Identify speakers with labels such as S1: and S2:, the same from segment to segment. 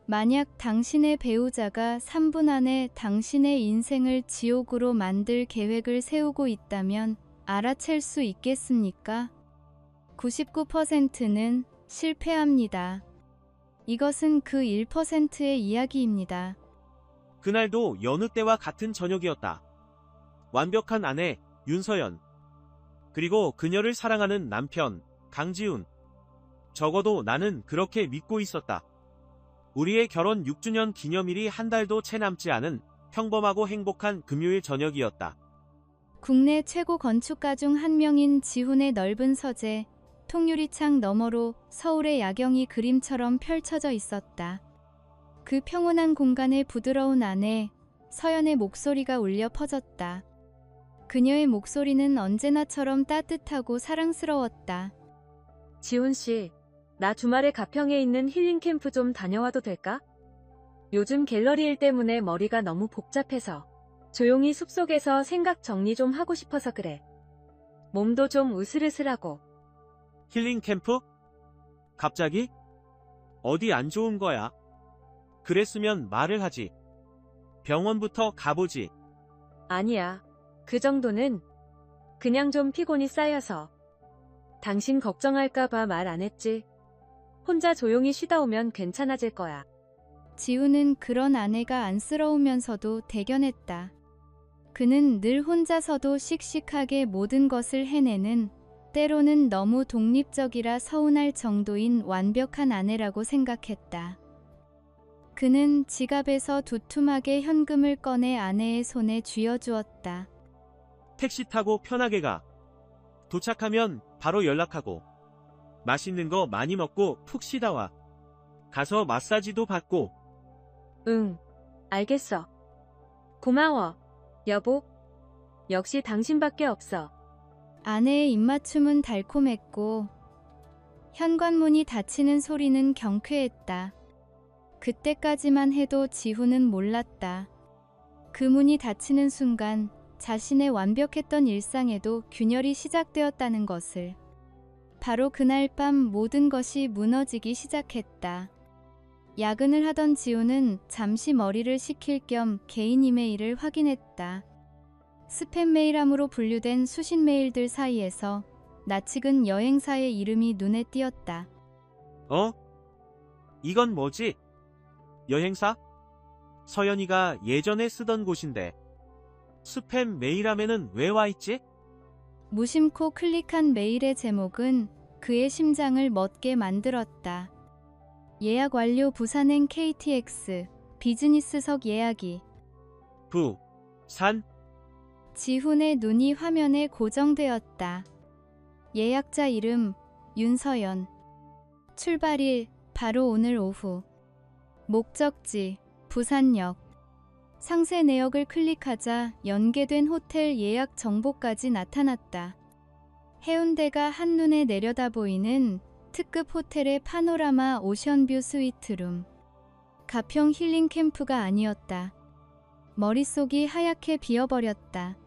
S1: 만약 당신의 배우자가 3분 안에 당신의 인생을 지옥으로 만들 계획을 세우고 있다면 알아챌 수 있겠습니까? 99%는 실패합니다. 이것은 그 1%의 이야기입니다.
S2: 그날도 여느 때와 같은 저녁이었다. 완벽한 아내 윤서연, 그리고 그녀를 사랑하는 남편 강지훈. 적어도 나는 그렇게 믿고 있었다. 우리의 결혼 6주년 기념일이 한 달도 채 남지 않은 평범하고 행복한 금요일 저녁이었다.
S1: 국내 최고 건축가 중 한 명인 지훈의 넓은 서재, 통유리창 너머로 서울의 야경이 그림처럼 펼쳐져 있었다. 그 평온한 공간에 부드러운 아내 서연의 목소리가 울려 퍼졌다. 그녀의 목소리는 언제나처럼 따뜻하고 사랑스러웠다.
S3: 지훈 씨, 나 주말에 가평에 있는 힐링 캠프 좀 다녀와도 될까? 요즘 갤러리 일 때문에 머리가 너무 복잡해서 조용히 숲속에서 생각 정리 좀 하고 싶어서 그래. 몸도 좀 으슬으슬하고.
S2: 힐링 캠프? 갑자기? 어디 안 좋은 거야? 그랬으면 말을 하지. 병원부터 가보지.
S3: 아니야. 그 정도는 그냥 좀 피곤이 쌓여서. 당신 걱정할까봐 말 안 했지. 혼자 조용히 쉬다 오면 괜찮아질 거야.
S1: 지훈은 그런 아내가 안쓰러우면서도 대견했다. 그는 늘 혼자서도 씩씩하게 모든 것을 해내는, 때로는 너무 독립적이라 서운할 정도인 완벽한 아내라고 생각했다. 그는 지갑에서 두툼하게 현금을 꺼내 아내의 손에 쥐어주었다.
S2: 택시 타고 편하게 가. 도착하면 바로 연락하고. 맛있는 거 많이 먹고 푹 쉬다 와. 가서 마사지도 받고.
S3: 응, 알겠어. 고마워, 여보. 역시 당신밖에 없어.
S1: 아내의 입맞춤은 달콤했고 현관문이 닫히는 소리는 경쾌했다. 그때까지만 해도 지훈은 몰랐다. 그 문이 닫히는 순간 자신의 완벽했던 일상에도 균열이 시작되었다는 것을. 바로 그날 밤 모든 것이 무너지기 시작했다. 야근을 하던 지훈은 잠시 머리를 식힐 겸 개인 이메일을 확인했다. 스팸 메일함으로 분류된 수십 메일들 사이에서 낯익은 여행사의 이름이 눈에 띄었다.
S2: 어? 이건 뭐지? 여행사? 서연이가 예전에 쓰던 곳인데. 스팸 메일함에는 왜 와있지?
S1: 무심코 클릭한 메일의 제목은 그의 심장을 멎게 만들었다. 예약 완료. 부산행 KTX 비즈니스석 예약이.
S2: 산?
S1: 지훈의 눈이 화면에 고정되었다. 예약자 이름 윤서연. 출발일 바로 오늘 오후. 목적지 부산역. 상세 내역을 클릭하자 연계된 호텔 예약 정보까지 나타났다. 해운대가 한눈에 내려다 보이는 특급 호텔의 파노라마 오션뷰 스위트룸. 가평 힐링 캠프가 아니었다. 머릿속이 하얗게 비어버렸다.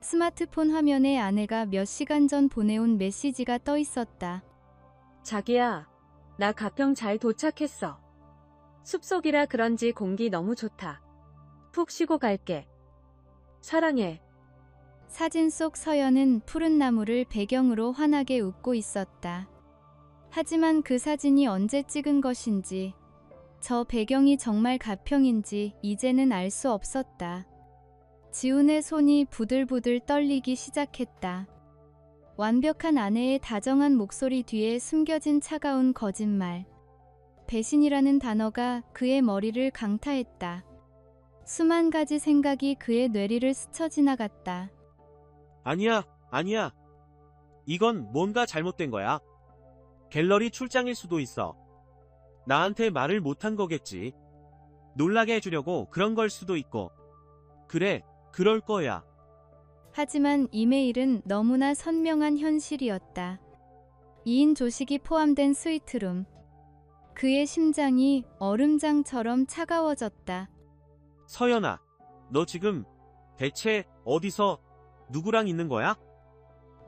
S1: 스마트폰 화면에 아내가 몇 시간 전 보내온 메시지가 떠 있었다.
S3: 자기야, 나 가평 잘 도착했어. 숲속이라 그런지 공기 너무 좋다. 푹 쉬고 갈게. 사랑해.
S1: 사진 속 서연은 푸른 나무를 배경으로 환하게 웃고 있었다. 하지만 그 사진이 언제 찍은 것인지, 저 배경이 정말 가평인지 이제는 알 수 없었다. 지훈의 손이 부들부들 떨리기 시작했다. 완벽한 아내의 다정한 목소리 뒤에 숨겨진 차가운 거짓말. 배신이라는 단어가 그의 머리를 강타했다. 수만 가지 생각이 그의 뇌리를 스쳐 지나갔다.
S2: 아니야. 이건 뭔가 잘못된 거야. 갤러리 출장일 수도 있어. 나한테 말을 못한 거겠지. 놀라게 해주려고 그런 걸 수도 있고. 그래, 그럴 거야.
S1: 하지만 이메일은 너무나 선명한 현실이었다. 2인 조식이 포함된 스위트룸. 그의 심장이 얼음장처럼 차가워졌다.
S2: 서연아, 너 지금 대체 어디서 누구랑 있는 거야?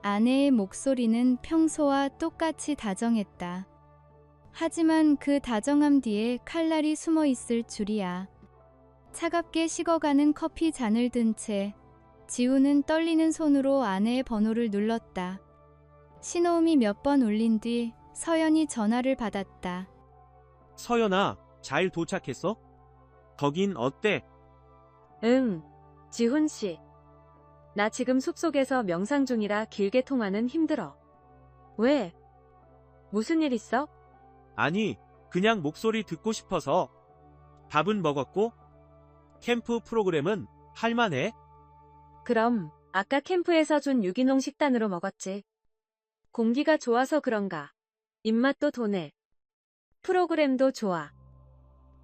S1: 아내의 목소리는 평소와 똑같이 다정했다. 하지만 그 다정함 뒤에 칼날이 숨어 있을 줄이야. 차갑게 식어가는 커피 잔을 든 채 지우는 떨리는 손으로 아내의 번호를 눌렀다. 신호음이 몇 번 울린 뒤 서연이 전화를 받았다.
S2: 서연아, 잘 도착했어? 거긴 어때?
S3: 응, 지훈 씨. 나 지금 숲속에서 명상 중이라 길게 통화는 힘들어. 왜? 무슨 일 있어?
S2: 아니, 그냥 목소리 듣고 싶어서. 밥은 먹었고? 캠프 프로그램은 할만해?
S3: 그럼 아까 캠프에서 준 유기농 식단으로 먹었지. 공기가 좋아서 그런가. 입맛도 도네. 프로그램도 좋아.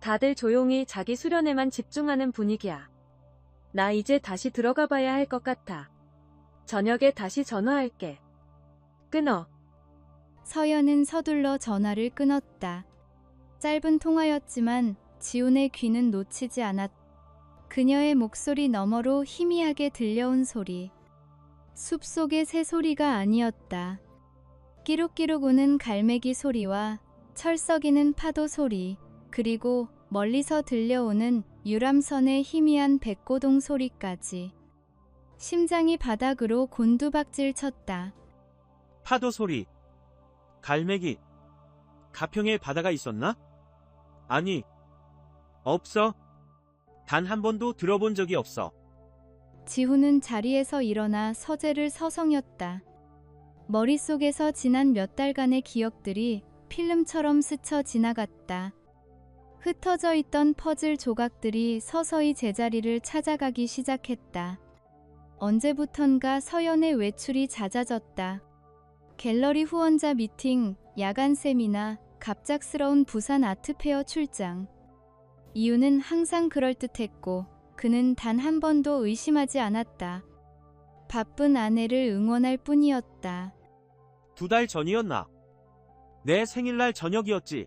S3: 다들 조용히 자기 수련에만 집중하는 분위기야. 나 이제 다시 들어가 봐야 할 것 같아. 저녁에 다시 전화할게. 끊어.
S1: 서연은 서둘러 전화를 끊었다. 짧은 통화였지만 지훈의 귀는 놓치지 않았다. 그녀의 목소리 너머로 희미하게 들려온 소리. 숲속의 새소리가 아니었다. 끼룩끼룩 우는 갈매기 소리와 철썩이는 파도 소리, 그리고 멀리서 들려오는 유람선의 희미한 백고동 소리까지. 심장이 바닥으로 곤두박질 쳤다.
S2: 파도 소리. 갈매기. 가평에 바다가 있었나? 아니, 없어. 단 한 번도 들어본 적이 없어.
S1: 지훈은 자리에서 일어나 서재를 서성였다. 머릿속에서 지난 몇 달간의 기억들이 필름처럼 스쳐 지나갔다. 흩어져 있던 퍼즐 조각들이 서서히 제자리를 찾아가기 시작했다. 언제부턴가 서연의 외출이 잦아졌다. 갤러리 후원자 미팅, 야간 세미나, 갑작스러운 부산 아트페어 출장. 이유는 항상 그럴듯했고 그는 단 한 번도 의심하지 않았다. 바쁜 아내를 응원할 뿐이었다.
S2: 2달 전이었나? 내 생일날 저녁이었지.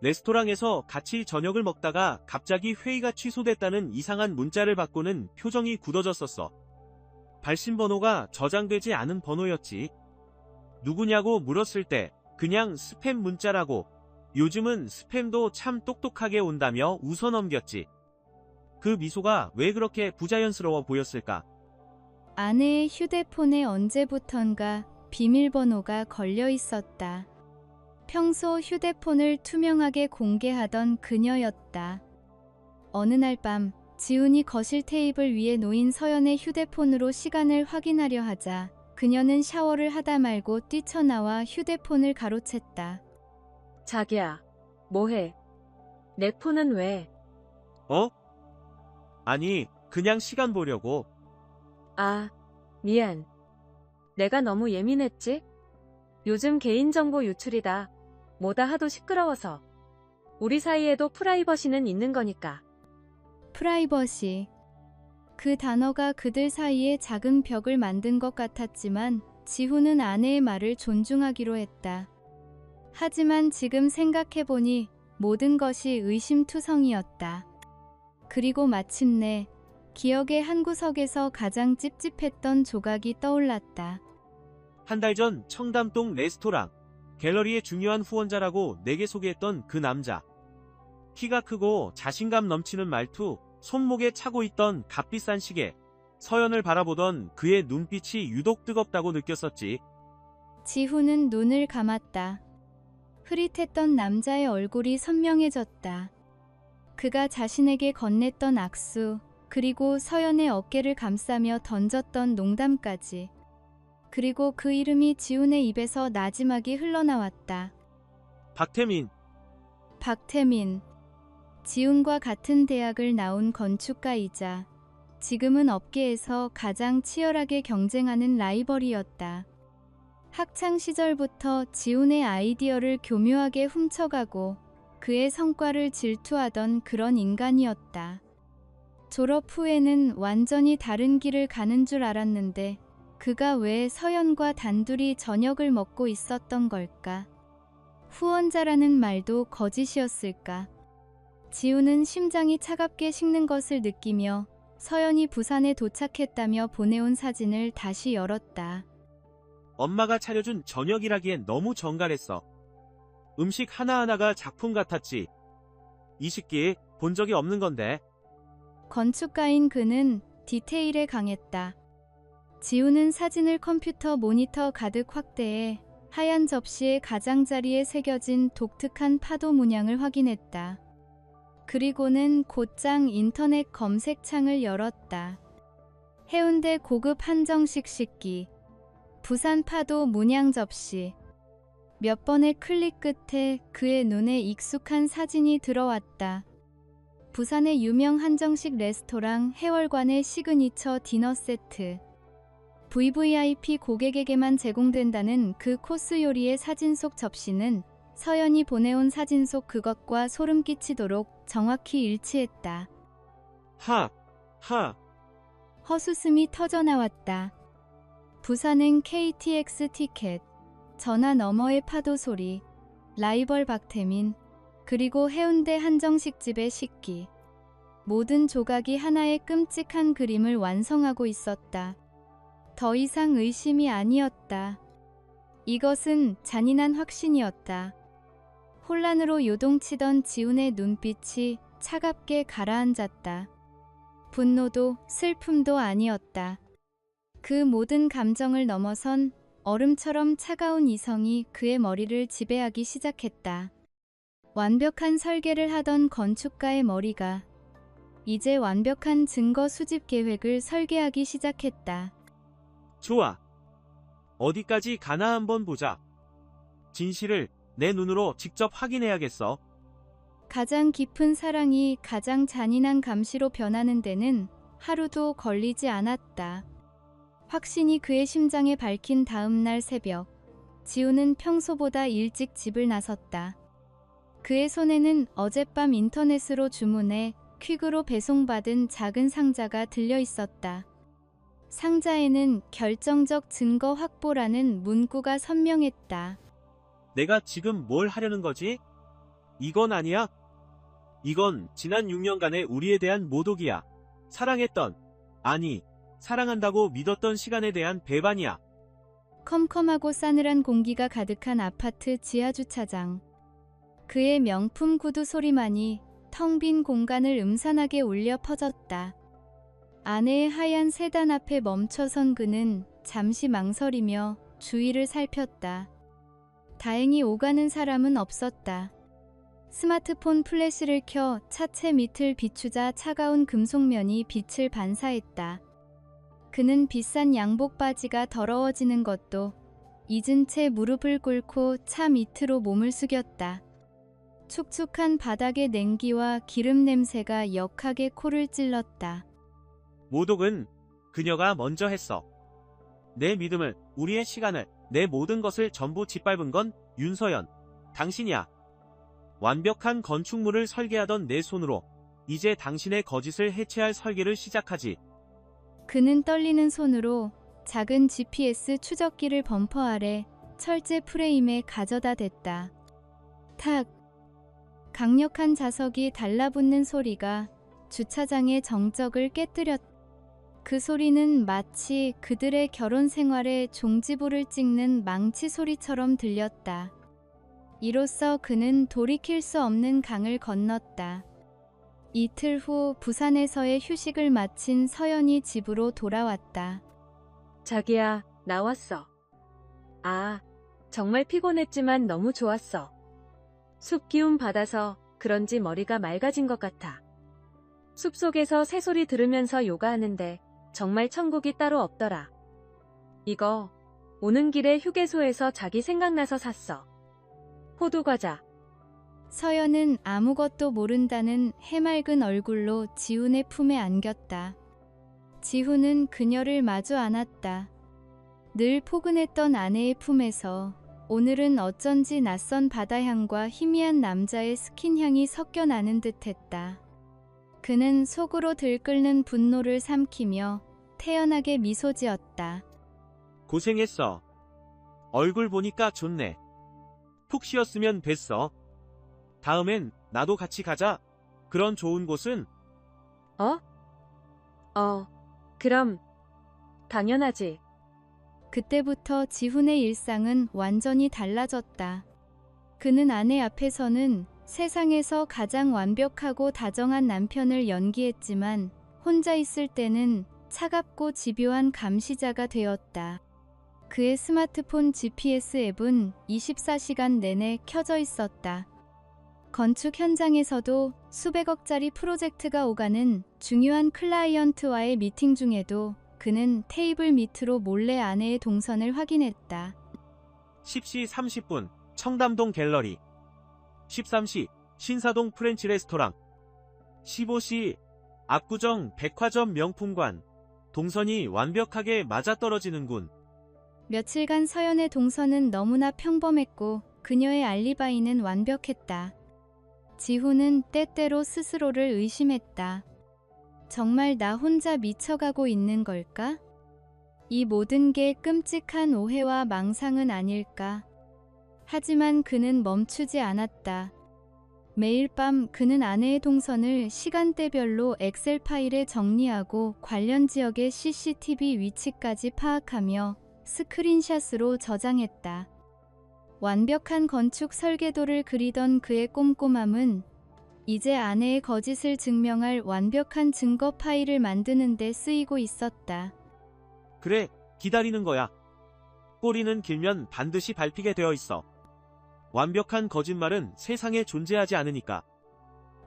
S2: 레스토랑에서 같이 저녁을 먹다가 갑자기 회의가 취소됐다는 이상한 문자를 받고는 표정이 굳어졌었어. 발신번호가 저장되지 않은 번호였지. 누구냐고 물었을 때 그냥 스팸 문자라고. 요즘은 스팸도 참 똑똑하게 온다며 웃어 넘겼지. 그 미소가 왜 그렇게 부자연스러워 보였을까?
S1: 아내의 휴대폰에 언제부턴가 비밀번호가 걸려 있었다. 평소 휴대폰을 투명하게 공개하던 그녀였다. 어느 날 밤 지훈이 거실 테이블 위에 놓인 서연의 휴대폰으로 시간을 확인하려 하자 그녀는 샤워를 하다 말고 뛰쳐나와 휴대폰을 가로챘다.
S3: 자기야, 뭐해? 내 폰은 왜?
S2: 어? 아니, 그냥 시간 보려고.
S3: 아, 미안. 내가 너무 예민했지? 요즘 개인정보 유출이다. 뭐다 하도 시끄러워서. 우리 사이에도 프라이버시는 있는 거니까.
S1: 프라이버시. 그 단어가 그들 사이에 작은 벽을 만든 것 같았지만 지훈은 아내의 말을 존중하기로 했다. 하지만 지금 생각해보니 모든 것이 의심투성이었다. 그리고 마침내 기억의 한 구석에서 가장 찝찝했던 조각이 떠올랐다.
S2: 한 달 전 청담동 레스토랑. 갤러리의 중요한 후원자라고 내게 소개했던 그 남자. 키가 크고 자신감 넘치는 말투, 손목에 차고 있던 값비싼 시계. 서연을 바라보던 그의 눈빛이 유독 뜨겁다고 느꼈었지.
S1: 지훈은 눈을 감았다. 흐릿했던 남자의 얼굴이 선명해졌다. 그가 자신에게 건넸던 악수, 그리고 서연의 어깨를 감싸며 던졌던 농담까지. 그리고 그 이름이 지훈의 입에서 나지막이 흘러나왔다.
S2: 박태민.
S1: 박태민. 지훈과 같은 대학을 나온 건축가이자 지금은 업계에서 가장 치열하게 경쟁하는 라이벌이었다. 학창 시절부터 지훈의 아이디어를 교묘하게 훔쳐가고 그의 성과를 질투하던 그런 인간이었다. 졸업 후에는 완전히 다른 길을 가는 줄 알았는데 그가 왜 서연과 단둘이 저녁을 먹고 있었던 걸까? 후원자라는 말도 거짓이었을까? 지훈은 심장이 차갑게 식는 것을 느끼며 서연이 부산에 도착했다며 보내온 사진을 다시 열었다.
S2: 엄마가 차려준 저녁이라기엔 너무 정갈했어. 음식 하나하나가 작품 같았지. 이 식기에 본 적이 없는 건데.
S1: 건축가인 그는 디테일에 강했다. 지우는 사진을 컴퓨터 모니터 가득 확대해 하얀 접시의 가장자리에 새겨진 독특한 파도 문양을 확인했다. 그리고는 곧장 인터넷 검색창을 열었다. 해운대 고급 한정식 식기, 부산 파도 문양 접시. 몇 번의 클릭 끝에 그의 눈에 익숙한 사진이 들어왔다. 부산의 유명 한정식 레스토랑 해월관의 시그니처 디너 세트. VVIP 고객에게만 제공된다는 그 코스 요리의 사진 속 접시는 서연이 보내온 사진 속 그것과 소름 끼치도록 정확히 일치했다.
S2: 하.
S1: 헛웃음이 터져나왔다. 부산행 KTX 티켓, 전화 너머의 파도 소리, 라이벌 박태민, 그리고 해운대 한정식집의 식기. 모든 조각이 하나의 끔찍한 그림을 완성하고 있었다. 더 이상 의심이 아니었다. 이것은 잔인한 확신이었다. 혼란으로 요동치던 지훈의 눈빛이 차갑게 가라앉았다. 분노도 슬픔도 아니었다. 그 모든 감정을 넘어선 얼음처럼 차가운 이성이 그의 머리를 지배하기 시작했다. 완벽한 설계를 하던 건축가의 머리가 이제 완벽한 증거 수집 계획을 설계하기 시작했다.
S2: 좋아. 어디까지 가나 한번 보자. 진실을 내 눈으로 직접 확인해야겠어.
S1: 가장 깊은 사랑이 가장 잔인한 감시로 변하는 데는 하루도 걸리지 않았다. 확신이 그의 심장에 밝힌 다음 날 새벽, 지우는 평소보다 일찍 집을 나섰다. 그의 손에는 어젯밤 인터넷으로 주문해 퀵으로 배송받은 작은 상자가 들려 있었다. 상자에는 결정적 증거 확보라는 문구가 선명했다.
S2: 내가 지금 뭘 하려는 거지? 이건 아니야. 이건 지난 6년간의 우리에 대한 모독이야. 사랑했던, 아니, 사랑한다고 믿었던 시간에 대한 배반이야.
S1: 컴컴하고 싸늘한 공기가 가득한 아파트 지하주차장. 그의 명품 구두 소리만이 텅 빈 공간을 음산하게 울려 퍼졌다. 아내의 하얀 세단 앞에 멈춰선 그는 잠시 망설이며 주위를 살폈다. 다행히 오가는 사람은 없었다. 스마트폰 플래시를 켜 차체 밑을 비추자 차가운 금속면이 빛을 반사했다. 그는 비싼 양복 바지가 더러워지는 것도 잊은 채 무릎을 꿇고 차 밑으로 몸을 숙였다. 축축한 바닥의 냉기와 기름 냄새가 역하게 코를 찔렀다.
S2: 모독은 그녀가 먼저 했어. 내 믿음을, 우리의 시간을, 내 모든 것을 전부 짓밟은 건 윤서연, 당신이야. 완벽한 건축물을 설계하던 내 손으로 이제 당신의 거짓을 해체할 설계를 시작하지.
S1: 그는 떨리는 손으로 작은 GPS 추적기를 범퍼 아래 철제 프레임에 가져다 댔다. 탁! 강력한 자석이 달라붙는 소리가 주차장의 정적을 깨뜨렸다. 그 소리는 마치 그들의 결혼 생활에 종지부를 찍는 망치 소리처럼 들렸다. 이로써 그는 돌이킬 수 없는 강을 건넜다. 이틀 후 부산에서의 휴식을 마친 서연이 집으로 돌아왔다.
S3: 자기야, 나왔어. 아, 정말 피곤했지만 너무 좋았어. 숲 기운 받아서 그런지 머리가 맑아진 것 같아. 숲속에서 새소리 들으면서 요가하는데 정말 천국이 따로 없더라. 이거 오는 길에 휴게소에서 자기 생각나서 샀어. 호두과자.
S1: 서연은 아무것도 모른다는 해맑은 얼굴로 지훈의 품에 안겼다. 지훈은 그녀를 마주 안았다. 늘 포근했던 아내의 품에서 오늘은 어쩐지 낯선 바다향과 희미한 남자의 스킨향이 섞여 나는 듯했다. 그는 속으로 들끓는 분노를 삼키며 태연하게 미소 지었다.
S2: 고생했어. 얼굴 보니까 좋네. 푹 쉬었으면 됐어. 다음엔 나도 같이 가자. 그런 좋은 곳은?
S3: 그럼 당연하지.
S1: 그때부터 지훈의 일상은 완전히 달라졌다. 그는 아내 앞에서는 세상에서 가장 완벽하고 다정한 남편을 연기했지만 혼자 있을 때는 차갑고 집요한 감시자가 되었다. 그의 스마트폰 GPS 앱은 24시간 내내 켜져 있었다. 건축 현장에서도 수백억짜리 프로젝트가 오가는 중요한 클라이언트와의 미팅 중에도 그는 테이블 밑으로 몰래 아내의 동선을 확인했다.
S2: 10시 30분 청담동 갤러리, 13시 신사동 프렌치 레스토랑, 15시 압구정 백화점 명품관. 동선이 완벽하게 맞아떨어지는군.
S1: 며칠간 서연의 동선은 너무나 평범했고 그녀의 알리바이는 완벽했다. 지훈은 때때로 스스로를 의심했다. 정말 나 혼자 미쳐가고 있는 걸까? 이 모든 게 끔찍한 오해와 망상은 아닐까? 하지만 그는 멈추지 않았다. 매일 밤 그는 아내의 동선을 시간대별로 엑셀 파일에 정리하고 관련 지역의 CCTV 위치까지 파악하며 스크린샷으로 저장했다. 완벽한 건축 설계도를 그리던 그의 꼼꼼함은 이제 아내의 거짓을 증명할 완벽한 증거 파일을 만드는 데 쓰이고 있었다.
S2: 그래, 기다리는 거야. 꼬리는 길면 반드시 밟히게 되어 있어. 완벽한 거짓말은 세상에 존재하지 않으니까.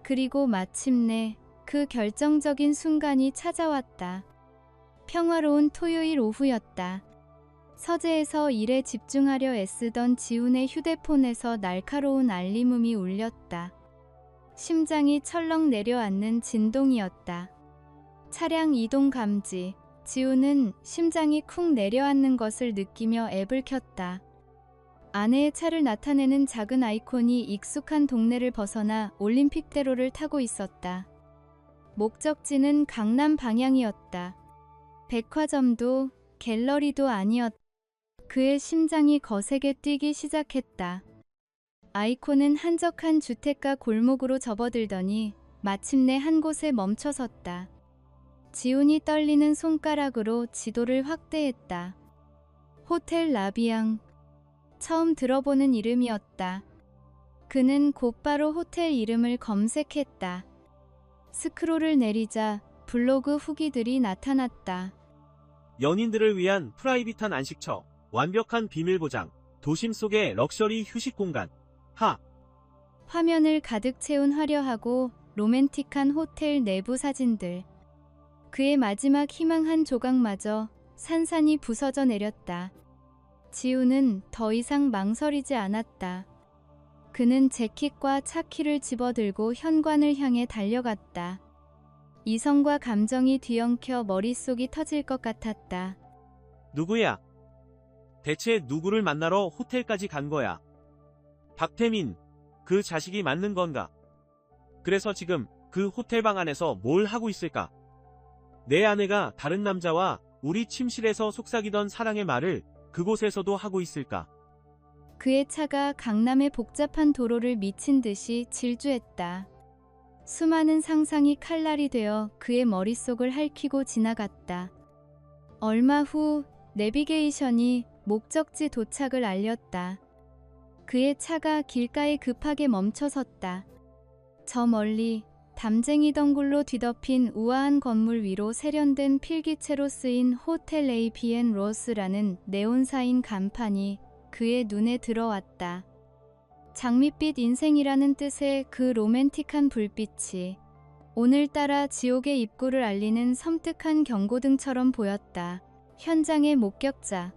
S1: 그리고 마침내 그 결정적인 순간이 찾아왔다. 평화로운 토요일 오후였다. 서재에서 일에 집중하려 애쓰던 지훈의 휴대폰에서 날카로운 알림음이 울렸다. 심장이 철렁 내려앉는 진동이었다. 차량 이동 감지. 지훈은 심장이 쿵 내려앉는 것을 느끼며 앱을 켰다. 아내의 차를 나타내는 작은 아이콘이 익숙한 동네를 벗어나 올림픽대로를 타고 있었다. 목적지는 강남 방향이었다. 백화점도 갤러리도 아니었다. 그의 심장이 거세게 뛰기 시작했다. 아이콘은 한적한 주택가 골목으로 접어들더니 마침내 한 곳에 멈춰섰다. 지훈이 떨리는 손가락으로 지도를 확대했다. 호텔 라비앙. 처음 들어보는 이름이었다. 그는 곧바로 호텔 이름을 검색했다. 스크롤을 내리자 블로그 후기들이 나타났다.
S2: 연인들을 위한 프라이빗한 안식처, 완벽한 비밀 보장, 도심 속의 럭셔리 휴식 공간.
S1: 화면을 가득 채운 화려하고 로맨틱한 호텔 내부 사진들. 그의 마지막 희망 한 조각마저 산산이 부서져 내렸다. 지훈은 더 이상 망설이지 않았다. 그는 재킷과 차키를 집어들고 현관을 향해 달려갔다. 이성과 감정이 뒤엉켜 머릿속이 터질 것 같았다.
S2: 누구야? 대체 누구를 만나러 호텔까지 간 거야? 박태민, 그 자식이 맞는 건가? 그래서 지금 그 호텔방 안에서 뭘 하고 있을까? 내 아내가 다른 남자와 우리 침실에서 속삭이던 사랑의 말을 그곳에서도 하고 있을까?
S1: 그의 차가 강남의 복잡한 도로를 미친 듯이 질주했다. 수많은 상상이 칼날이 되어 그의 머릿속을 핥히고 지나갔다. 얼마 후 내비게이션이 목적지 도착을 알렸다. 그의 차가 길가에 급하게 멈춰섰다. 저 멀리 담쟁이 덩굴로 뒤덮인 우아한 건물 위로 세련된 필기체로 쓰인 호텔 ABN 로스라는 네온사인 간판이 그의 눈에 들어왔다. 장밋빛 인생이라는 뜻의 그 로맨틱한 불빛이 오늘따라 지옥의 입구를 알리는 섬뜩한 경고등처럼 보였다. 현장의 목격자.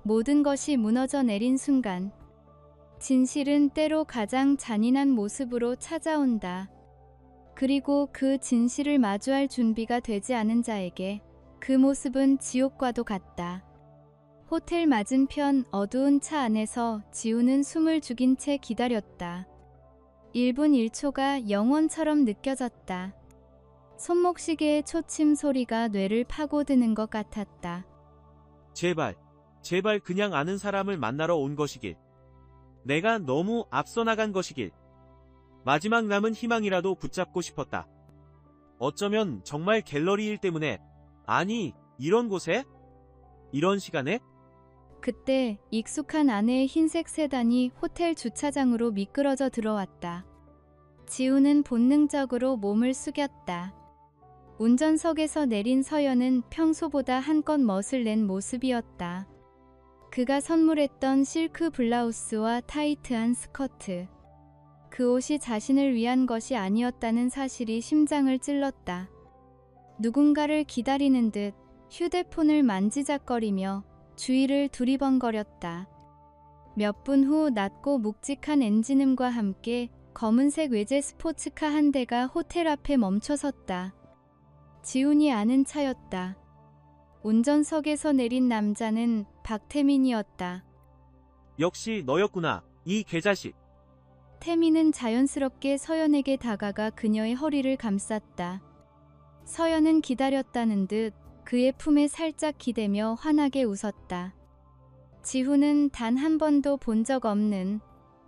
S1: 모든 것이 무너져 내린 순간. 진실은 때로 가장 잔인한 모습으로 찾아온다. 그리고 그 진실을 마주할 준비가 되지 않은 자에게 그 모습은 지옥과도 같다. 호텔 맞은편 어두운 차 안에서 지훈은 숨을 죽인 채 기다렸다. 1분 1초가 영원처럼 느껴졌다. 손목시계의 초침 소리가 뇌를 파고드는 것 같았다.
S2: 제발 그냥 아는 사람을 만나러 온 것이길. 내가 너무 앞서 나간 것이길. 마지막 남은 희망이라도 붙잡고 싶었다. 어쩌면 정말 갤러리 일 때문에, 아니, 이런 곳에? 이런 시간에?
S1: 그때 익숙한 아내의 흰색 세단이 호텔 주차장으로 미끄러져 들어왔다. 지우는 본능적으로 몸을 숙였다. 운전석에서 내린 서연은 평소보다 한껏 멋을 낸 모습이었다. 그가 선물했던 실크 블라우스와 타이트한 스커트. 그 옷이 자신을 위한 것이 아니었다는 사실이 심장을 찔렀다. 누군가를 기다리는 듯 휴대폰을 만지작거리며 주위를 두리번거렸다. 몇 분 후 낮고 묵직한 엔진음과 함께 검은색 외제 스포츠카 한 대가 호텔 앞에 멈춰섰다. 지훈이 아는 차였다. 운전석에서 내린 남자는 박태민이었다.
S2: 역시 너였구나, 이 개자식.
S1: 태민은 자연스럽게 서연에게 다가가 그녀의 허리를 감쌌다. 서연은 기다렸다는 듯 그의 품에 살짝 기대며 환하게 웃었다. 지훈은 단 한 번도 본 적 없는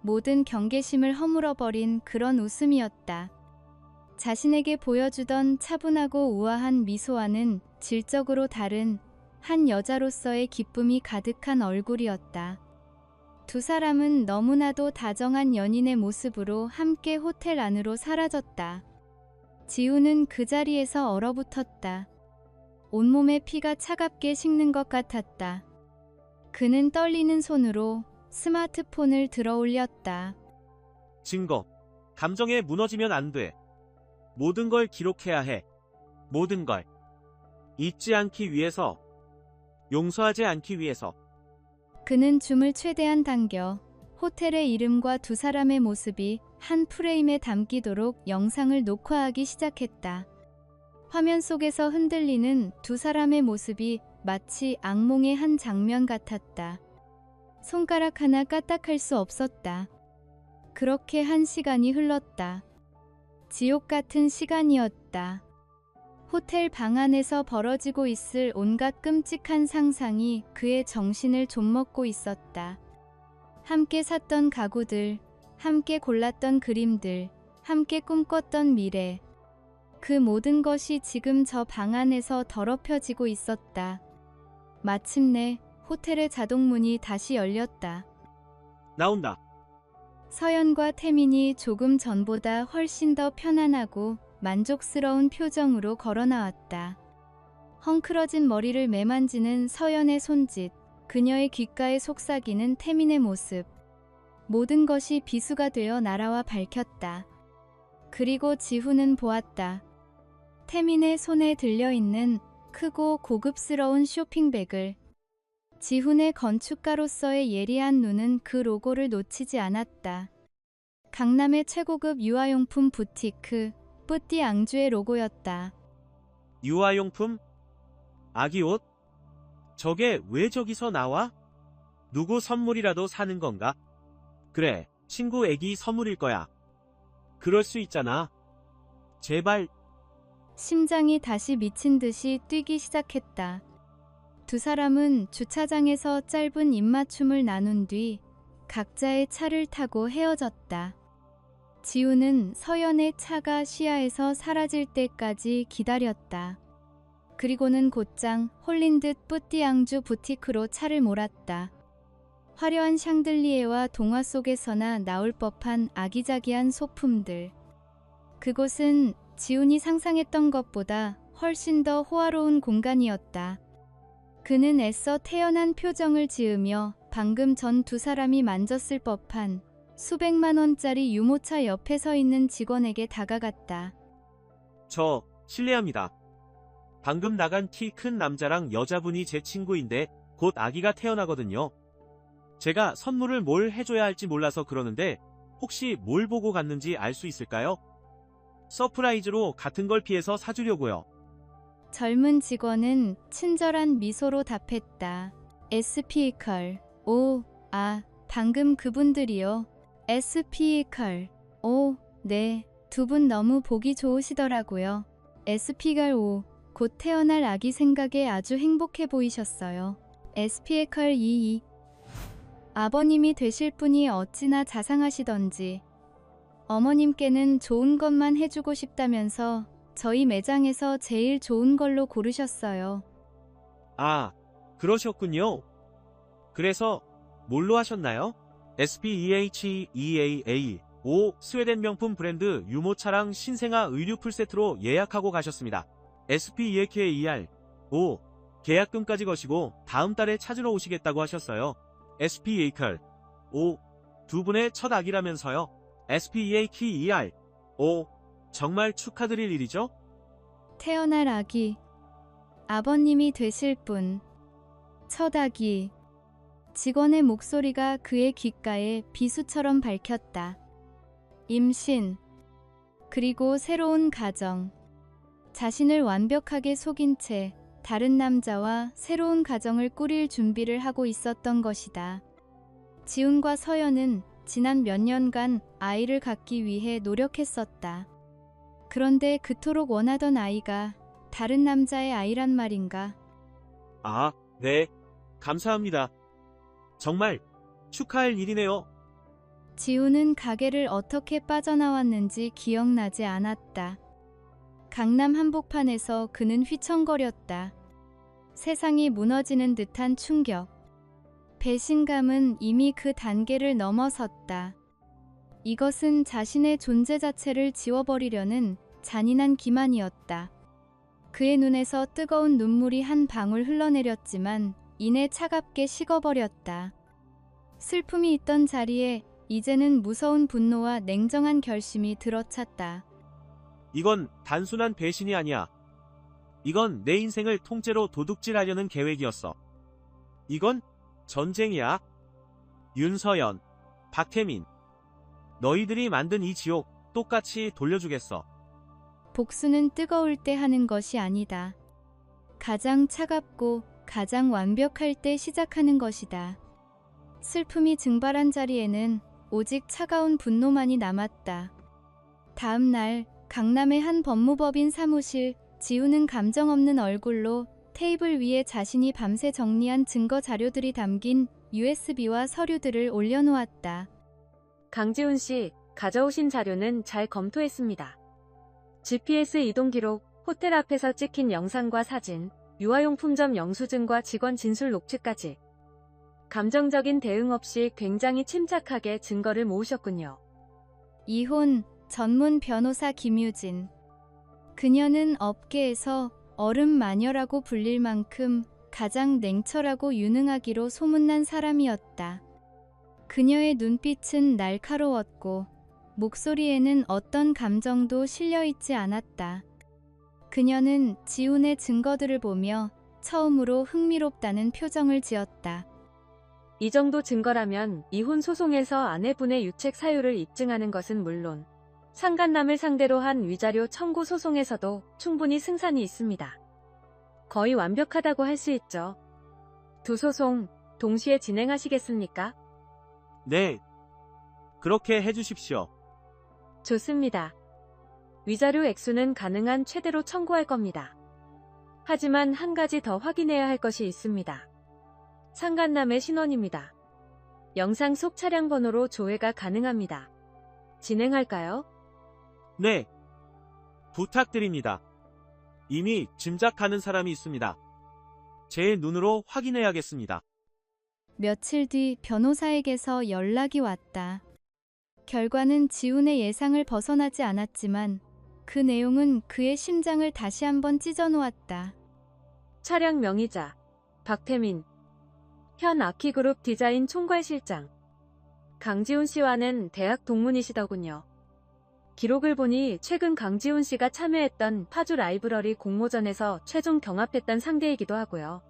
S1: 모든 경계심을 허물어버린 그런 웃음이었다. 자신에게 보여주던 차분하고 우아한 미소와는 질적으로 다른 한 여자로서의 기쁨이 가득한 얼굴이었다. 두 사람은 너무나도 다정한 연인의 모습으로 함께 호텔 안으로 사라졌다. 지우는 그 자리에서 얼어붙었다. 온몸에 피가 차갑게 식는 것 같았다. 그는 떨리는 손으로 스마트폰을 들어 올렸다.
S2: 증거. 감정에 무너지면 안 돼. 모든 걸 기록해야 해. 모든 걸. 잊지 않기 위해서. 용서하지 않기 위해서.
S1: 그는 줌을 최대한 당겨 호텔의 이름과 두 사람의 모습이 한 프레임에 담기도록 영상을 녹화하기 시작했다. 화면 속에서 흔들리는 두 사람의 모습이 마치 악몽의 한 장면 같았다. 손가락 하나 까딱할 수 없었다. 그렇게 한 시간이 흘렀다. 지옥 같은 시간이었다. 호텔 방 안에서 벌어지고 있을 온갖 끔찍한 상상이 그의 정신을 좀먹고 있었다. 함께 샀던 가구들, 함께 골랐던 그림들, 함께 꿈꿨던 미래. 그 모든 것이 지금 저 방 안에서 더럽혀지고 있었다. 마침내 호텔의 자동문이 다시 열렸다.
S2: 나온다.
S1: 서연과 태민이 조금 전보다 훨씬 더 편안하고 만족스러운 표정으로 걸어 나왔다. 헝클어진 머리를 매만지는 서연의 손짓, 그녀의 귓가에 속삭이는 태민의 모습. 모든 것이 비수가 되어 날아와 밝혔다. 그리고 지훈은 보았다. 태민의 손에 들려있는 크고 고급스러운 쇼핑백을. 지훈의 건축가로서의 예리한 눈은 그 로고를 놓치지 않았다. 강남의 최고급 유아용품 부티크 뿌띠앙주의 로고였다.
S2: 유아용품? 아기 옷? 저게 왜 저기서 나와? 누구 선물이라도 사는 건가? 그래, 친구 애기 선물일 거야. 그럴 수 있잖아. 제발.
S1: 심장이 다시 미친 듯이 뛰기 시작했다. 두 사람은 주차장에서 짧은 입맞춤을 나눈 뒤 각자의 차를 타고 헤어졌다. 지우는 서연의 차가 시야에서 사라질 때까지 기다렸다. 그리고는 곧장 홀린 듯 뿌띠앙주 부티크로 차를 몰았다. 화려한 샹들리에와 동화 속에서나 나올 법한 아기자기한 소품들. 그곳은 지훈이 상상했던 것보다 훨씬 더 호화로운 공간이었다. 그는 애써 태연한 표정을 지으며 방금 전 두 사람이 만졌을 법한 수백만 원짜리 유모차 옆에 서 있는 직원에게 다가갔다.
S2: 저, 실례합니다. 방금 나간 키 큰 남자랑 여자분이 제 친구인데 곧 아기가 태어나거든요. 제가 선물을 뭘 해줘야 할지 몰라서 그러는데 혹시 뭘 보고 갔는지 알 수 있을까요? 서프라이즈로 같은 걸 피해서 사주려고요.
S1: 젊은 직원은 친절한 미소로 답했다. SP컬. 오, 방금 그분들이요. SP컬. 오, 네. 두 분 너무 보기 좋으시더라고요. SP컬. 오, 곧 태어날 아기 생각에 아주 행복해 보이셨어요. SP컬 22. 아버님이 되실 분이 어찌나 자상하시던지. 어머님께는 좋은 것만 해주고 싶다면서 저희 매장에서 제일 좋은 걸로 고르셨어요.
S2: 아, 그러셨군요. 그래서 뭘로 하셨나요? SPEHEAA 5 스웨덴 명품 브랜드 유모차랑 신생아 의류 풀세트로 예약하고 가셨습니다. SPEHEAR 5 계약금까지 거시고 다음 달에 찾으러 오시겠다고 하셨어요. SPEHEAR 5 두 분의 첫 아기라면서요. SPEHEAR 5 정말 축하드릴 일이죠?
S1: 태어날 아기. 아버님이 되실 분. 첫 아기. 직원의 목소리가 그의 귓가에 비수처럼 밝혔다. 임신. 그리고 새로운 가정. 자신을 완벽하게 속인 채 다른 남자와 새로운 가정을 꾸릴 준비를 하고 있었던 것이다. 지훈과 서연은 지난 몇 년간 아이를 갖기 위해 노력했었다. 그런데 그토록 원하던 아이가 다른 남자의 아이란 말인가?
S2: 아, 네. 감사합니다. 정말 축하할 일이네요.
S1: 지훈은 가게를 어떻게 빠져나왔는지 기억나지 않았다. 강남 한복판에서 그는 휘청거렸다. 세상이 무너지는 듯한 충격. 배신감은 이미 그 단계를 넘어섰다. 이것은 자신의 존재 자체를 지워버리려는 잔인한 기만이었다. 그의 눈에서 뜨거운 눈물이 한 방울 흘러내렸지만 이내 차갑게 식어버렸다. 슬픔이 있던 자리에 이제는 무서운 분노와 냉정한 결심이 들어찼다.
S2: 이건 단순한 배신이 아니야. 이건 내 인생을 통째로 도둑질하려는 계획이었어. 이건 전쟁이야. 윤서연, 박혜민. 너희들이 만든 이 지옥 똑같이 돌려주겠어.
S1: 복수는 뜨거울 때 하는 것이 아니다. 가장 차갑고 가장 완벽할 때 시작하는 것이다. 슬픔이 증발한 자리에는 오직 차가운 분노만이 남았다. 다음 날 강남의 한 법무법인 사무실, 지훈은 감정 없는 얼굴로 테이블 위에 자신이 밤새 정리한 증거 자료들이 담긴 USB와 서류들을 올려놓았다.
S3: 강지훈 씨, 가져오신 자료는 잘 검토했습니다. GPS 이동 기록, 호텔 앞에서 찍힌 영상과 사진, 유아용품점 영수증과 직원 진술 녹취까지. 감정적인 대응 없이 굉장히 침착하게 증거를 모으셨군요.
S1: 이혼 전문 변호사 김유진. 그녀는 업계에서 얼음 마녀라고 불릴 만큼 가장 냉철하고 유능하기로 소문난 사람이었다. 그녀의 눈빛은 날카로웠고 목소리에는 어떤 감정도 실려있지 않았다. 그녀는 지훈의 증거들을 보며 처음으로 흥미롭다는 표정을 지었다.
S3: 이 정도 증거라면 이혼 소송에서 아내분의 유책 사유를 입증하는 것은 물론 상간남을 상대로 한 위자료 청구 소송에서도 충분히 승산이 있습니다. 거의 완벽하다고 할 수 있죠. 두 소송 동시에 진행하시겠습니까?
S2: 네. 그렇게 해주십시오.
S3: 좋습니다. 위자료 액수는 가능한 최대로 청구할 겁니다. 하지만 한 가지 더 확인해야 할 것이 있습니다. 상간남의 신원입니다. 영상 속 차량 번호로 조회가 가능합니다. 진행할까요?
S2: 네. 부탁드립니다. 이미 짐작하는 사람이 있습니다. 제 눈으로 확인해야겠습니다.
S1: 며칠 뒤 변호사에게서 연락이 왔다. 결과는 지훈의 예상을 벗어나지 않았지만 그 내용은 그의 심장을 다시 한번 찢어놓았다.
S3: 차량 명의자 박태민, 현 아키그룹 디자인 총괄실장. 강지훈 씨와는 대학 동문이시더군요. 기록을 보니 최근 강지훈 씨가 참여했던 파주 라이브러리 공모전에서 최종 경합했던 상대이기도 하고요.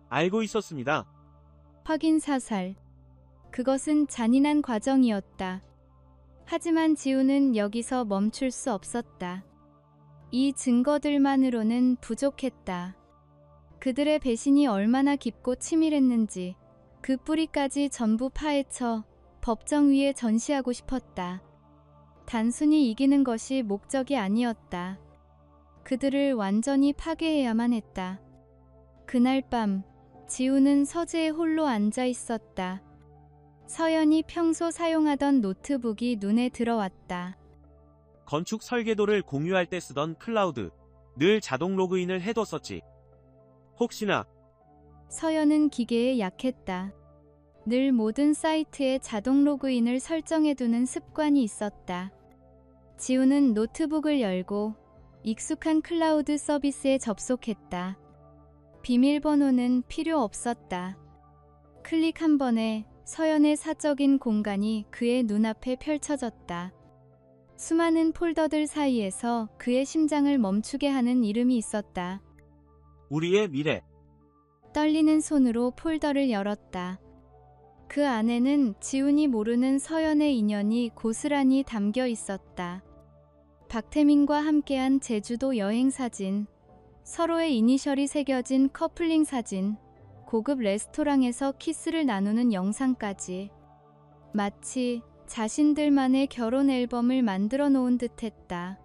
S2: 알고 있었습니다.
S1: 확인 사살. 그것은 잔인한 과정이었다. 하지만 지훈은 여기서 멈출 수 없었다. 이 증거들만으로는 부족했다. 그들의 배신이 얼마나 깊고 치밀했는지 그 뿌리까지 전부 파헤쳐 법정 위에 전시하고 싶었다. 단순히 이기는 것이 목적이 아니었다. 그들을 완전히 파괴해야만 했다. 그날 밤 지훈은 서재에 홀로 앉아 있었다. 서연이 평소 사용하던 노트북이 눈에 들어왔다.
S2: 건축 설계도를 공유할 때 쓰던 클라우드. 늘 자동 로그인을 해뒀었지. 혹시나
S1: 서연은 기계에 약했다. 늘 모든 사이트에 자동 로그인을 설정해두는 습관이 있었다. 지우는 노트북을 열고 익숙한 클라우드 서비스에 접속했다. 비밀번호는 필요 없었다. 클릭 한 번에 서연의 사적인 공간이 그의 눈앞에 펼쳐졌다. 수많은 폴더들 사이에서 그의 심장을 멈추게 하는 이름이 있었다.
S2: 우리의 미래.
S1: 떨리는 손으로 폴더를 열었다. 그 안에는 지훈이 모르는 서연의 인연이 고스란히 담겨 있었다. 박태민과 함께한 제주도 여행 사진, 서로의 이니셜이 새겨진 커플링 사진, 고급 레스토랑에서 키스를 나누는 영상까지. 마치 자신들만의 결혼 앨범을 만들어 놓은 듯했다.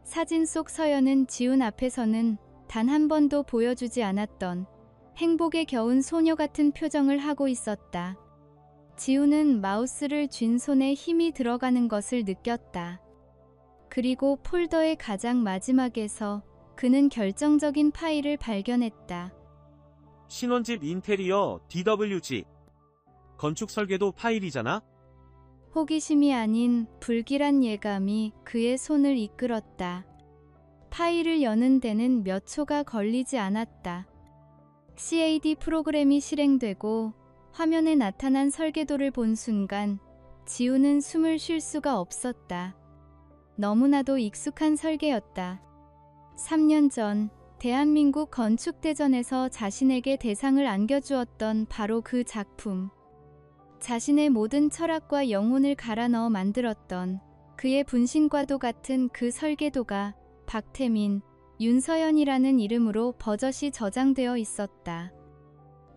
S1: 사진 속 서연은 지훈 앞에서는 단 한 번도 보여주지 않았던 행복에 겨운 소녀 같은 표정을 하고 있었다. 지훈은 마우스를 쥔 손에 힘이 들어가는 것을 느꼈다. 그리고 폴더의 가장 마지막에서 그는 결정적인 파일을 발견했다.
S2: 신혼집 인테리어 DWG. 건축 설계도 파일이잖아?
S1: 호기심이 아닌 불길한 예감이 그의 손을 이끌었다. 파일을 여는 데는 몇 초가 걸리지 않았다. CAD 프로그램이 실행되고 화면에 나타난 설계도를 본 순간 지우는 숨을 쉴 수가 없었다. 너무나도 익숙한 설계였다. 3년 전 대한민국 건축대전에서 자신에게 대상을 안겨주었던 바로 그 작품. 자신의 모든 철학과 영혼을 갈아 넣어 만들었던 그의 분신과도 같은 그 설계도가 박태민, 윤서연이라는 이름으로 버젓이 저장되어 있었다.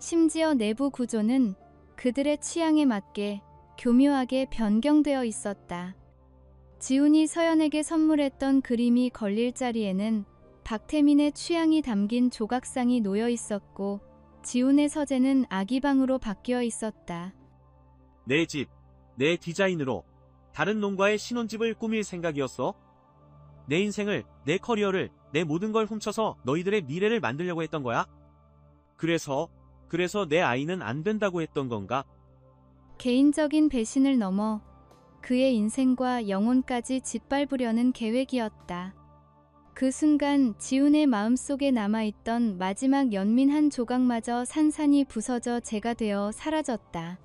S1: 심지어 내부 구조는 그들의 취향에 맞게 교묘하게 변경되어 있었다. 지훈이 서연에게 선물했던 그림이 걸릴 자리에는 박태민의 취향이 담긴 조각상이 놓여 있었고 지훈의 서재는 아기방으로 바뀌어 있었다.
S2: 내 집, 내 디자인으로 다른 놈과의 신혼집을 꾸밀 생각이었어? 내 인생을, 내 커리어를, 내 모든 걸 훔쳐서 너희들의 미래를 만들려고 했던 거야? 그래서 내 아이는 안 된다고 했던 건가?
S1: 개인적인 배신을 넘어 그의 인생과 영혼까지 짓밟으려는 계획이었다. 그 순간 지훈의 마음속에 남아있던 마지막 연민 한 조각마저 산산이 부서져 재가 되어 사라졌다.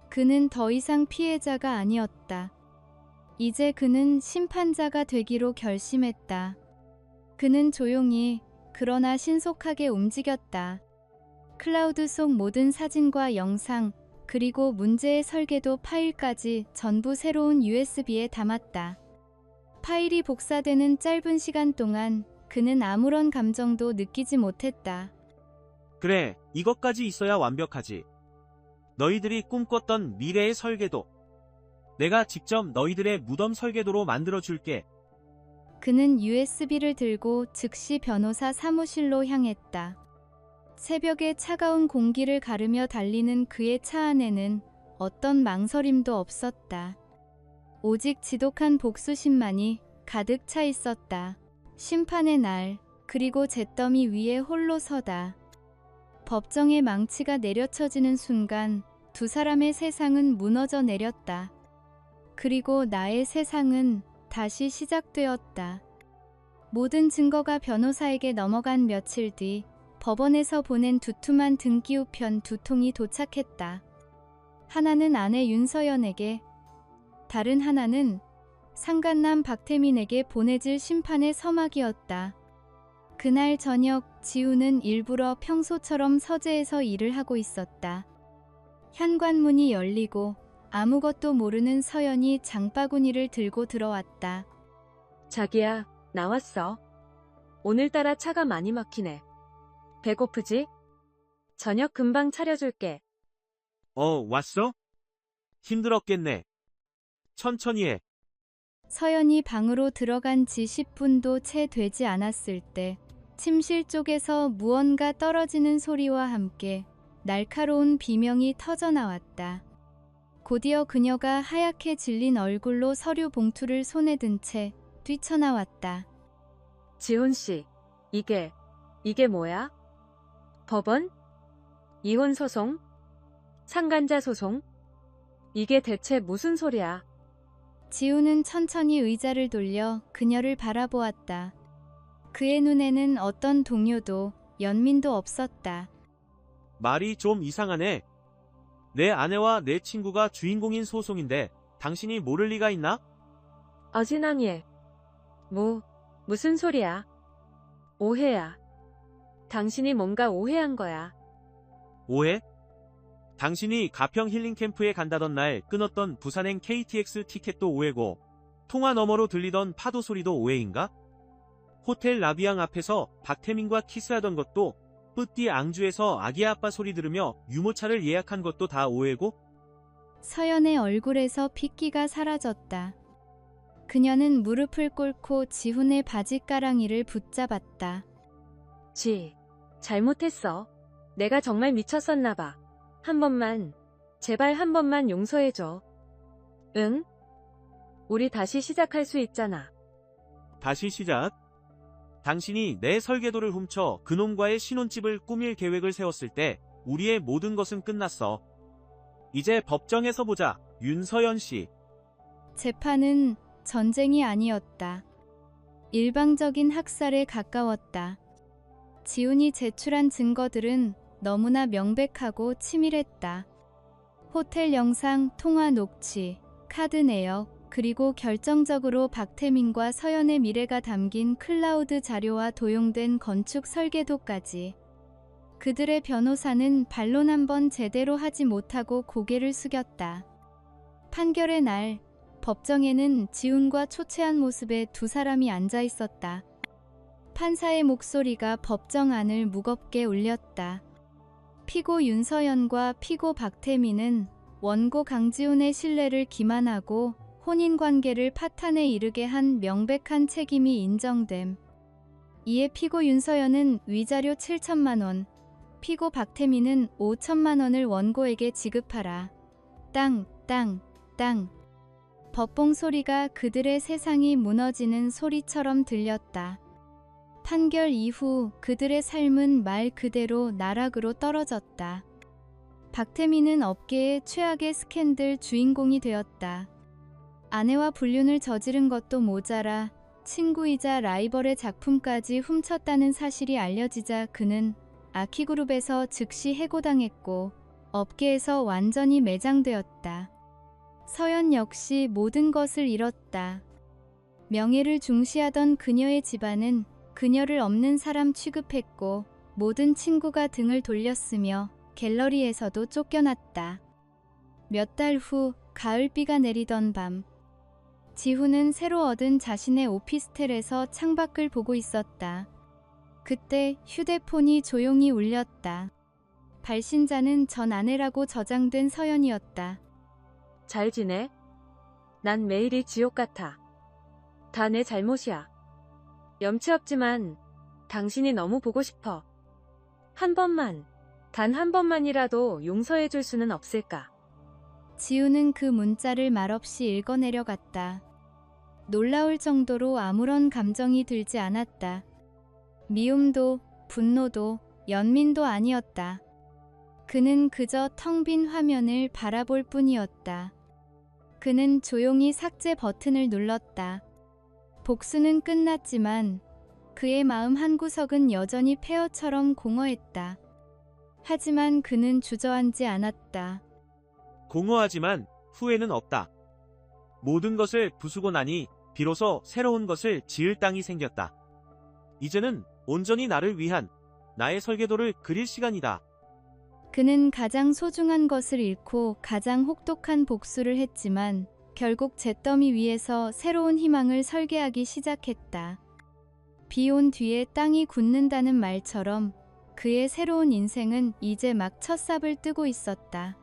S1: 그는 더 이상 피해자가 아니었다. 이제 그는 심판자가 되기로 결심했다. 그는 조용히 그러나 신속하게 움직였다. 클라우드 속 모든 사진과 영상, 그리고 문제의 설계도 파일까지 전부 새로운 USB에 담았다. 파일이 복사되는 짧은 시간 동안 그는 아무런 감정도 느끼지 못했다.
S2: 그래, 이것까지 있어야 완벽하지. 너희들이 꿈꿨던 미래의 설계도. 내가 직접 너희들의 무덤 설계도로 만들어줄게.
S1: 그는 USB를 들고 즉시 변호사 사무실로 향했다. 새벽의 차가운 공기를 가르며 달리는 그의 차 안에는 어떤 망설임도 없었다. 오직 지독한 복수심만이 가득 차 있었다. 심판의 날, 그리고 잿더미 위에 홀로 서다. 법정의 망치가 내려쳐지는 순간 두 사람의 세상은 무너져 내렸다. 그리고 나의 세상은 다시 시작되었다. 모든 증거가 변호사에게 넘어간 며칠 뒤 법원에서 보낸 두툼한 등기우편 2통이 도착했다. 하나는 아내 윤서연에게, 다른 하나는 상간남 박태민에게 보내질 심판의 서막이었다. 그날 저녁 지우는 일부러 평소처럼 서재에서 일을 하고 있었다. 현관문이 열리고 아무것도 모르는 서연이 장바구니를 들고 들어왔다.
S3: 자기야, 나왔어. 오늘따라 차가 많이 막히네. 배고프지? 저녁 금방 차려줄게.
S2: 왔어? 힘들었겠네. 천천히 해.
S1: 서연이 방으로 들어간 지 10분도 채 되지 않았을 때 침실 쪽에서 무언가 떨어지는 소리와 함께 날카로운 비명이 터져나왔다. 곧이어 그녀가 하얗게 질린 얼굴로 서류 봉투를 손에 든 채 뛰쳐나왔다.
S3: 지훈 씨, 이게 뭐야? 법원? 이혼 소송? 상간자 소송? 이게 대체 무슨 소리야?
S1: 지우는 천천히 의자를 돌려 그녀를 바라보았다. 그의 눈에는 어떤 동요도 연민도 없었다.
S2: 말이 좀 이상하네. 내 아내와 내 친구가 주인공인 소송인데 당신이 모를 리가 있나?
S3: 어진아니에. 무슨 소리야? 오해야. 당신이 뭔가 오해한 거야.
S2: 오해? 당신이 가평 힐링캠프에 간다던 날 끊었던 부산행 KTX 티켓도 오해고 통화 너머로 들리던 파도 소리도 오해인가? 호텔 라비앙 앞에서 박태민과 키스하던 것도 뿌띠 앙주에서 아기 아빠 소리 들으며 유모차를 예약한 것도 다 오해고?
S1: 서연의 얼굴에서 핏기가 사라졌다. 그녀는 무릎을 꿇고 지훈의 바지가랑이를 붙잡았다.
S3: 잘못했어. 내가 정말 미쳤었나 봐. 한 번만, 제발 한 번만 용서해줘. 응? 우리 다시 시작할 수 있잖아.
S2: 다시 시작. 당신이 내 설계도를 훔쳐 그놈과의 신혼집을 꾸밀 계획을 세웠을 때 우리의 모든 것은 끝났어. 이제 법정에서 보자, 윤서연 씨.
S1: 재판은 전쟁이 아니었다. 일방적인 학살에 가까웠다. 지훈이 제출한 증거들은 너무나 명백하고 치밀했다. 호텔 영상, 통화 녹취, 카드 내역, 그리고 결정적으로 박태민과 서연의 미래가 담긴 클라우드 자료와 도용된 건축 설계도까지. 그들의 변호사는 반론 한 번 제대로 하지 못하고 고개를 숙였다. 판결의 날, 법정에는 지훈과 초췌한 모습의 두 사람이 앉아 있었다. 판사의 목소리가 법정 안을 무겁게 울렸다. 피고 윤서연과 피고 박태민은 원고 강지훈의 신뢰를 기만하고 혼인관계를 파탄에 이르게 한 명백한 책임이 인정됨. 이에 피고 윤서연은 위자료 7천만 원, 피고 박태민은 5천만 원을 원고에게 지급하라. 땅. 법봉 소리가 그들의 세상이 무너지는 소리처럼 들렸다. 판결 이후 그들의 삶은 말 그대로 나락으로 떨어졌다. 박태민은 업계의 최악의 스캔들 주인공이 되었다. 아내와 불륜을 저지른 것도 모자라 친구이자 라이벌의 작품까지 훔쳤다는 사실이 알려지자 그는 아키그룹에서 즉시 해고당했고 업계에서 완전히 매장되었다. 서연 역시 모든 것을 잃었다. 명예를 중시하던 그녀의 집안은 그녀를 없는 사람 취급했고 모든 친구가 등을 돌렸으며 갤러리에서도 쫓겨났다. 몇 달 후 가을비가 내리던 밤, 지훈은 새로 얻은 자신의 오피스텔에서 창밖을 보고 있었다. 그때 휴대폰이 조용히 울렸다. 발신자는 전 아내라고 저장된 서연이었다.
S3: 잘 지내? 난 매일이 지옥 같아. 다 내 잘못이야. 염치 없지만 당신이 너무 보고 싶어. 한 번만, 단 한 번만이라도 용서해 줄 수는 없을까?
S1: 지훈은 그 문자를 말없이 읽어내려갔다. 놀라울 정도로 아무런 감정이 들지 않았다. 미움도, 분노도, 연민도 아니었다. 그는 그저 텅 빈 화면을 바라볼 뿐이었다. 그는 조용히 삭제 버튼을 눌렀다. 복수는 끝났지만 그의 마음 한구석은 여전히 폐허처럼 공허했다. 하지만 그는 주저앉지 않았다.
S2: 공허하지만 후회는 없다. 모든 것을 부수고 나니 비로소 새로운 것을 지을 땅이 생겼다. 이제는 온전히 나를 위한 나의 설계도를 그릴 시간이다.
S1: 그는 가장 소중한 것을 잃고 가장 혹독한 복수를 했지만 결국 잿더미 위에서 새로운 희망을 설계하기 시작했다. 비 온 뒤에 땅이 굳는다는 말처럼 그의 새로운 인생은 이제 막 첫 삽을 뜨고 있었다.